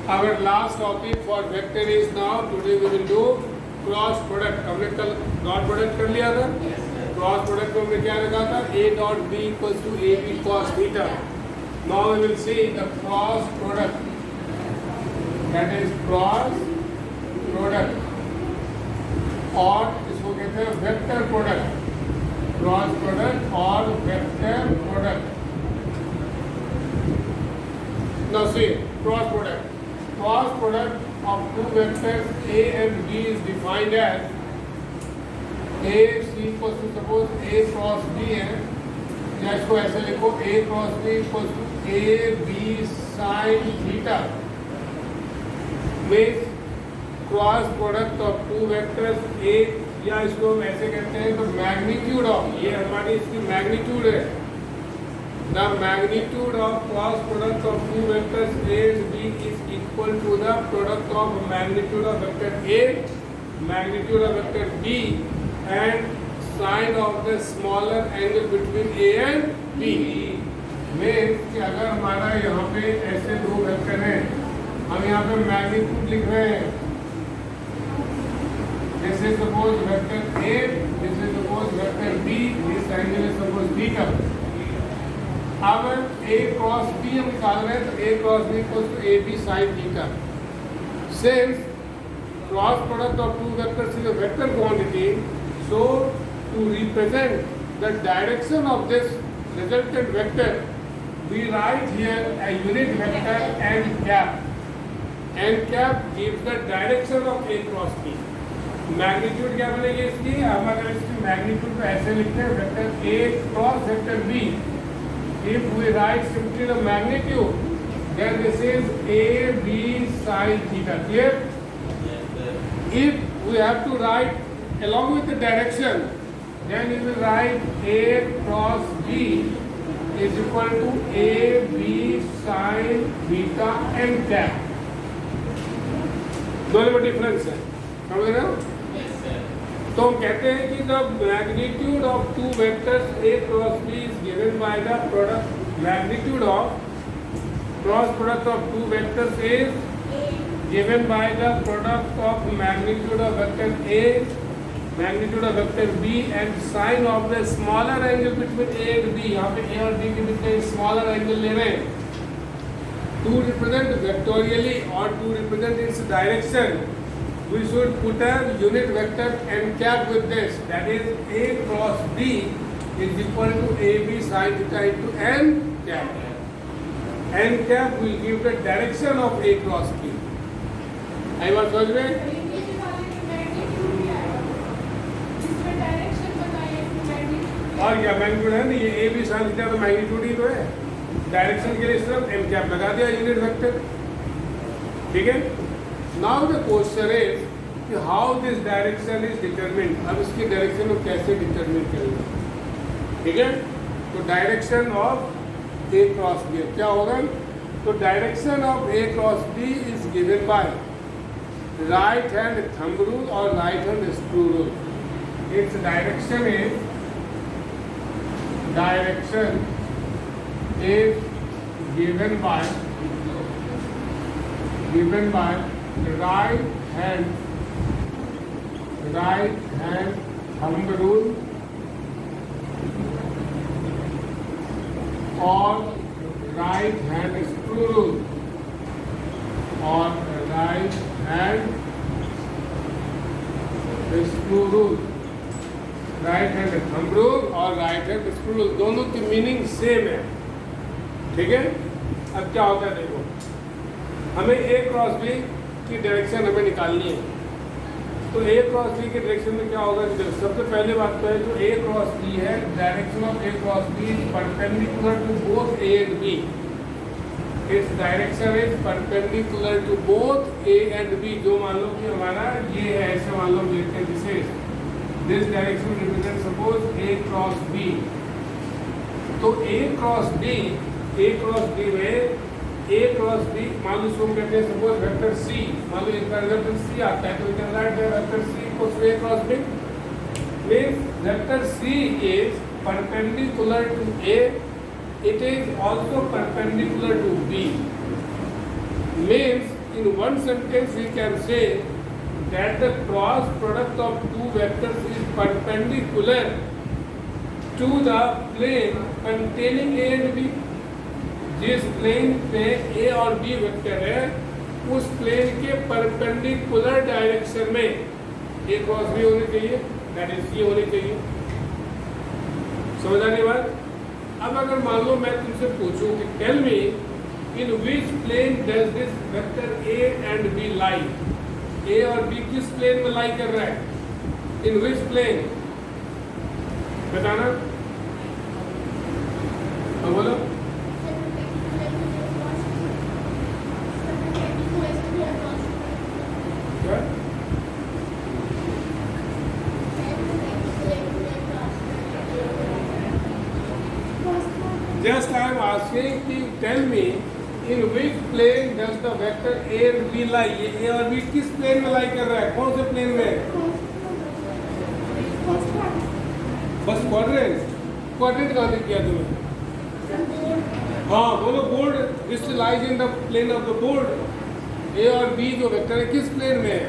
Our last topic for vector is now, today we will do cross product. हमने कल dot product कर लिया था. क्रॉस प्रोडक्ट में हमने क्या लिखा था? a dot b equals to a b cos theta. Now we will see the cross product, that is cross product, और इसको कहते हैं वेक्टर प्रोडक्ट. क्रॉस प्रोडक्ट और vector product. Now see cross product. Cross product of two vectors a and b is defined as a c equals to, suppose a cross b है, या इसको ऐसे लिखो a cross b equals to a b sin theta. Means cross product of two vectors a, या इसको हम ऐसे कहते हैं तो मैग्नीट्यूड ऑफ, ये हमारी इसकी मैग्नीट्यूड है. The magnitude of cross product of two vectors a and b is equal to the product of magnitude of vector a, magnitude of vector b, and sine of the smaller angle between a and b. Means कि अगर हमारा यहाँ पे ऐसे दो vector हैं, हम यहाँ पे मैग्नीट्यूड लिख रहे हैं. This is suppose vector a, this is suppose vector b, this angle is suppose theta. अब a क्रॉस b हम निकाल रहे हैं, तो a cross b equals to a b sin theta. Since cross product of two vectors is a vector quantity, so to represent the direction of this resultant vector, we write here a unit vector n cap. N cap gives the direction of a cross b. Magnitude क्या बनेगी इसकी? हम अगर इसकी magnitude को ऐसे लिखते हैं, vector a cross vector b. If we write simply the magnitude, then this is a b sin theta. Clear? If we have to write along with the direction, then we will write a cross b is equal to a b sin theta n cap. दोनों में difference है, समझ रहे हो? तो हम कहते हैं कि the magnitude of two vectors a cross b is given by the product, magnitude of cross product of two vectors is given by the product of magnitude of vector a, magnitude of vector b, and sine of the smaller angle between a and b. यहाँ पे a और b के बीच में smaller angle ले रहे हैं. To represent vectorially or to represent its direction, we should put a unit vector n cap with this, that is a cross b is equal to ab sin theta into n cap. N cap will give the direction of a cross b. आई बात समझ में? और क्या magnitude है ना, ये a b sin theta तो magnitude ही तो है. डायरेक्शन के लिए सिर्फ n cap लगा दिया यूनिट वेक्टर. ठीक है. Now the question is कि how this direction is determined. अब इसकी डायरेक्शन को कैसे डिटरमिन करेंगे? ठीक है. तो direction of a cross b क्या होगा? तो direction of a cross b is given by right hand thumb rule और right hand screw rule. It's direction is given by right hand thumb rule और right hand screw rule और right hand screw rule. Right hand thumb rule और right hand screw rule दोनों की meaning same है. ठीक है. अब क्या होता है देखो, हमें ए क्रॉस बी की डायरेक्शन हमें निकालनी है. तो ए क्रॉस बी की डायरेक्शन में क्या होगा? सबसे पहले बात तो है जो ए क्रॉस बी है, direction of A cross B perpendicular to both A and B. इस direction is perpendicular to both A and B. जो मान लो कि हमारा ये है, ऐसे मान लो हम लेते हैं जिसे this direction represent suppose A cross B. तो ए क्रॉस बी में ए क्रॉस बी मान लो इसको कहते हैं सपोज वेक्टर सी. मान लो इसका रिजल्टेंट सी आता है, तो we can write vector C equals to A cross B. Means vector C is perpendicular to A, it is also perpendicular to B. Means in one sentence we can say that the cross product of two vectors is perpendicular to the plane containing A and B. जिस plane पे A और B vector है उस plane के perpendicular direction में A cross B होनी चाहिए, that is C होनी चाहिए। समझ आने बात? अब अगर मान लो मैं तुमसे पूछूं कि tell me in which plane does this vector A and B lie, A और B किस प्लेन में लाई कर रहा है, इन विच प्लेन, बताना। हाँ बोलो। Just I am asking कि tell me in which plane does the vector A and B lie? ये A और B किस प्लेन में लाई कर रहा है, कौन से प्लेन में? First quadrant. क्वाड्रेंट कहाँ से किया तुम्हें? हाँ बोलो, board, this lies in the plane of the board. A और B जो वेक्टर है किस प्लेन में है?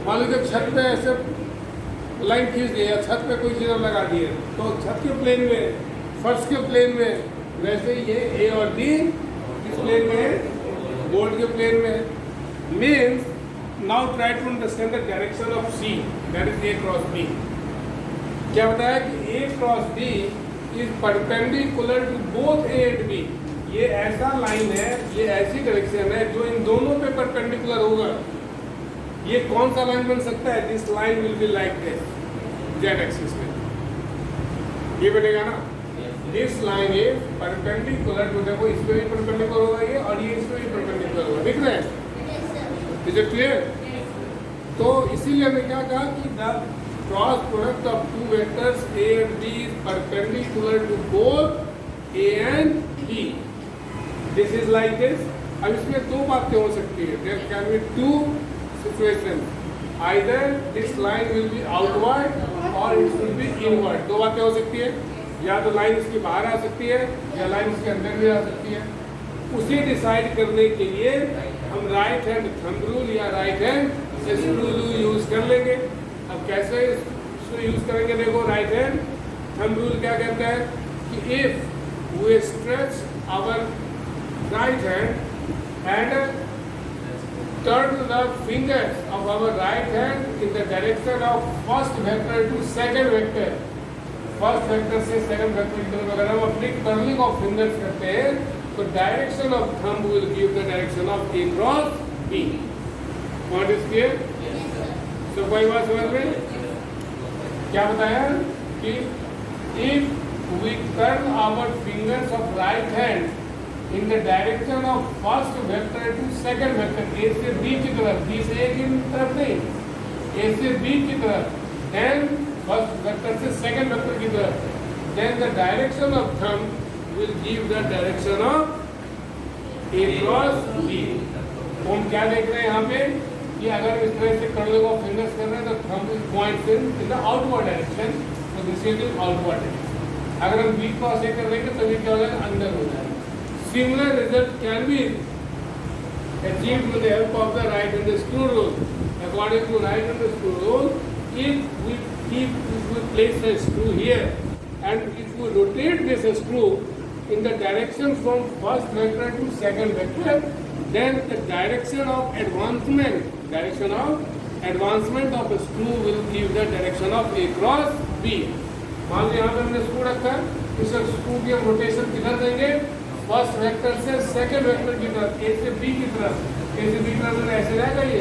मान लो जब छत पे ऐसे लाइन खींच दी या छत पे कोई चीज़ लगा दी है तो छत के प्लेन में, फर्श के प्लेन में, वैसे ये A और B किस प्लेन में है, बोर्ड के प्लेन में है। Means now try to understand the direction of C, that is A cross B। क्या बताया कि A cross B is perpendicular to both A and B। ये ऐसा लाइन है, ये ऐसी डायरेक्शन है जो इन दोनों पे परपेंडिकुलर होगा। ये कौन सा लाइन बन सकता है? This line will be like this, Z axis में ये बनेगा ना। This line is perpendicular to, देखो इस पे भी परपेंडिकुलर होगा ये और ये इस पे भी परपेंडिकुलर होगा, दिख रहा है? Is it clear? तो इसीलिए हमने क्या कहा कि the cross product of two vectors A and B is perpendicular to both A and B. This is like this. अब इसमें दो बातें हो सकती है, there can be two situations. Either this line will be outward or it will be inward. दो बातें हो सकती है, या तो लाइन इसके बाहर आ सकती है या लाइन इसके अंदर भी आ सकती है। उसे डिसाइड करने के लिए हम राइट हैंड थंब रूल या right hand screw rule use कर लेंगे। अब कैसे इसको यूज करेंगे? देखो, राइट हैंड थंब रूल क्या कहता है कि if we stretch our right hand and turn the fingers of our right hand in the direction of first vector to second vector, first vector से सेकंड वेक्टर की तरफ अगर हम अपनी कर्लिंग ऑफ फिंगर्स करते हैं तो direction of thumb will give the direction of A cross B। What is clear? तो कोई बात समझ में? क्या बताया कि if we turn our fingers of right hand in the direction of first vector to second vector, A से B की तरफ, B से A की तरफ नहीं, A से B की तरफ, देन फर्स्ट वेक्टर से सेकंड वेक्टर की तरफ, then the direction of thumb will give the direction of A cross B। तो हम क्या देख रहे हैं यहाँ पे कि अगर इस तरह से कर्लिंग ऑफ फिंगर्स कर रहे हैं तो thumb is points in the outward direction, तो दिस इज आउटवर्ड डायरेक्शन। अगर हम B क्रॉस A कर लेंगे तो ये क्या हो जाएगा, अंदर हो जाएगा। Similar result can be achieved with the help of the right hand screw rule. According to right hand screw rule, if we place a screw here and if we rotate this screw in the direction from first vector to second vector, then the direction of advancement of a screw will give the direction of A cross B. मान लीजिए यहाँ पे हमने screw रखा है, इस screw की हम रोटेशन किधर देंगे? फर्स्ट वेक्टर से सेकंड वेक्टर की तरफ, A से B की तरफ, A से B की तरफ ऐसे रहेगा ये,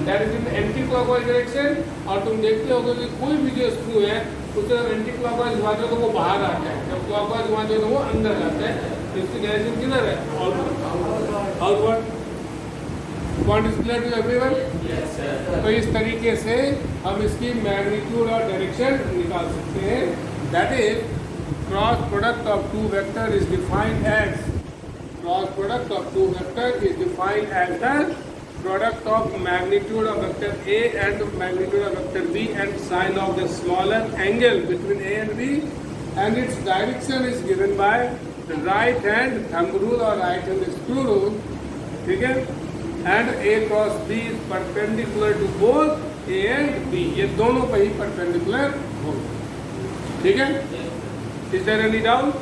that is in anti clockwise direction. और तुम देखते होगे कि कोई भी जो स्क्रू है उसे एंटी क्लॉकवाइज घुमाते हो तो वो बाहर आता है, जब क्लॉकवाइज घुमाते हो तो वो अंदर जाता है। तो इसकी डायरेक्शन किधर है? Outward. Point is clear to everyone? Yes sir. तो इस तरीके से हम इसकी मैग्नीट्यूड और डायरेक्शन निकाल सकते हैं। That is cross product of two vector is defined as the product of magnitude of vector A and magnitude of vector B and sine of the smaller angle between A and B, and its direction is given by the right hand thumb rule or right hand screw rule। ठीक है, and A cross B is perpendicular to both A and B, ये दोनों पे ही perpendicular होगा। ठीक है, is there any doubt?